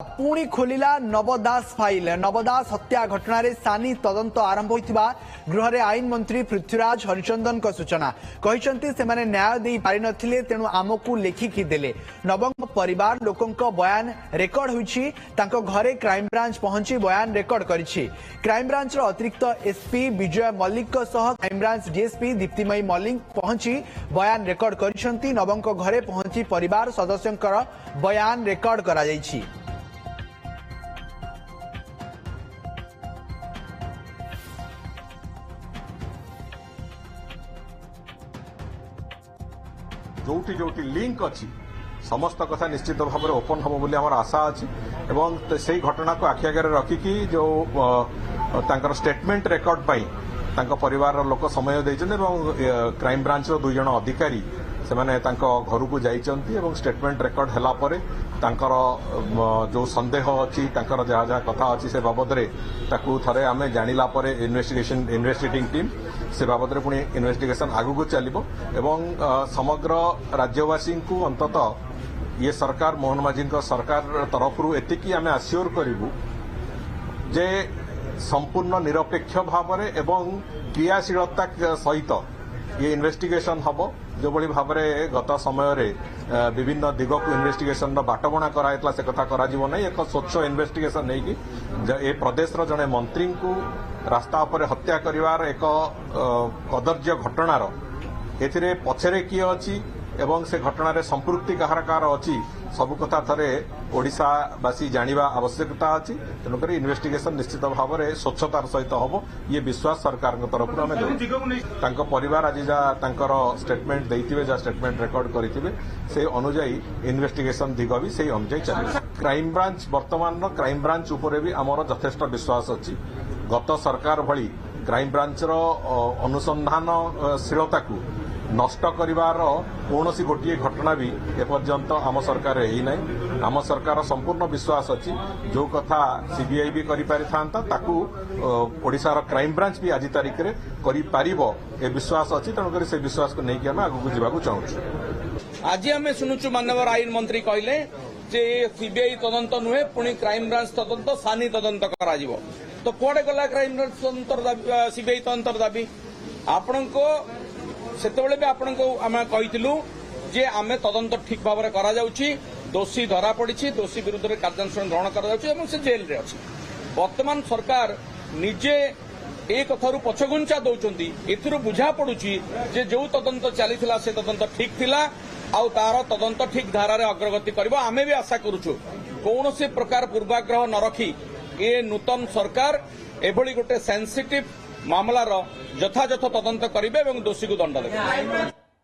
पुणी खोलिला नवदास फाइल। नवदास हत्या घटना रे सानी तदंत आरंभ होइतिबा गृह रे आईन मंत्री पृथ्वीराज हरिचंदन को सूचना कहिसंती से माने न्याय देई पारि नथिले तेनु आमकु लेखिकी देले। नवंग परिवार लोकंक बयान रेकर्ड होइछि। तांको घरे क्राइम ब्रांच पहुंची बयान रेकर्ड करिछि। क्राइम ब्रांच रो अतिरिक्त एसपी विजय मल्लिक को सह crime branch DSP Diptimayee Mallick पहुंची बयान रेकर्ड करिसंती। नवंग घरे पहुंची परिवार सदस्यंकर बयान रेकर्ड करा जाइछि। जोटी जोटी लिंक अच्छी समस्त कथा निश्चित भाव में ओपन हम बोली आम आशा अच्छी एवं से घटना को आखि आगे रखिकी जो स्टेटमेंट रेकर्ड पाई परिवार लोक समय देते क्राइम ब्रांच दुई जन अधिकारी से घर को जाइए स्टेटमेंट रेकर्ड है जो संदेह अच्छी जहाँ जहाँ कथा अच्छी से बाबद थे आम जाना इन्वेस्टिगेटिंग टीम से बाबद पुणी इन्वेस्टिगेशन आगू चलो एवं समग्र राज्यवासी को अंततः ये सरकार मोहन माझी सरकार तरफ एतिकी आम आश्योर करूँ जे संपूर्ण निरपेक्ष भाव एवं क्रियाशीलता सहित ये इन्वेस्टिगेशन हम जो बड़ी भाव में गत समय विभिन्न दिग को इन्वेस्टिगेशन बाटबणा कराइला से कथा करा नहीं एक स्वच्छ इन्वेस्टिगेशन नहीं कि प्रदेश जड़े मंत्री को रास्ता पर हत्या करिवार एक कदर्य घटनार एथिरे पछरे किए अछि एवं से घटना रे संपृक्ति कहार कहार अच्छी सबु कथा थरे ओडिशावासी जानिबा आवश्यकता अच्छी तेणुक इन्वेस्टिगेशन निश्चित भाव में स्वच्छतार सहित हम ये विश्वास सरकार तरफ आम परिवार आज जहाँ स्टेटमेंट देते जहाँ स्टेटमेंट रेकर्ड करेंगे से अनुजाई इन्वेस्टिगेशन दिग भी से अनुजाई चलिए। क्राइम ब्रांच वर्तमान क्राइम ब्रांच उपर भी आमर यथेष्ट विश्वास अच्छी गत सरकार भली क्राइम ब्रांच अनुसंधानशीलता को नष्ट करिवार कौन सी गोटे घटना भी एपर्यंत आम सरकार ही नहीं। आम सरकार संपूर्ण विश्वास अच्छी जो कथा सीबीआई भी करिपारिथांता ओडिशार क्राइम ब्रांच भी आज तारीख में करिपारिबो ए विश्वास अच्छी तेणुकर से विश्वास को लेकिन आम आगू जावाक चाहूँ। आज आम शुणुचु माननीय आईन मंत्री कहले जे सीबीआई तदंत नुहे पुणी क्राइम ब्रांच तदंत सानी तदंत करा जिवो तो कुआडे गला क्राइम ब्रांच तदंत सीबीआई तदंत दाबी आपनको सेतेबेले भी आपनको आमे कहिथिलु जे आमे तदंत ठीक भाव में करा जाउची दोषी धरा पड़ी दोषी विरुद्ध में कार्यानुष्ठान ग्रहण करा जाउची एवं से जेल रे अछि। वर्तमान सरकार निजे ए कथारू पछगुंचा दौरान एथिरु बुझा पड़ुची जे जो तदंत चलीथिला से तदंत ठीक थिला आउ तार तदंत ठीक धारा रे अग्रगति करबो। आमे भी आशा करूछु कौन से प्रकार पूर्वाग्रह न रखी ए नूतन सरकार एभली गोटे सेंसिटिव मामलार यथायथ तदंत करेंगे और दोषी को दंड देवे।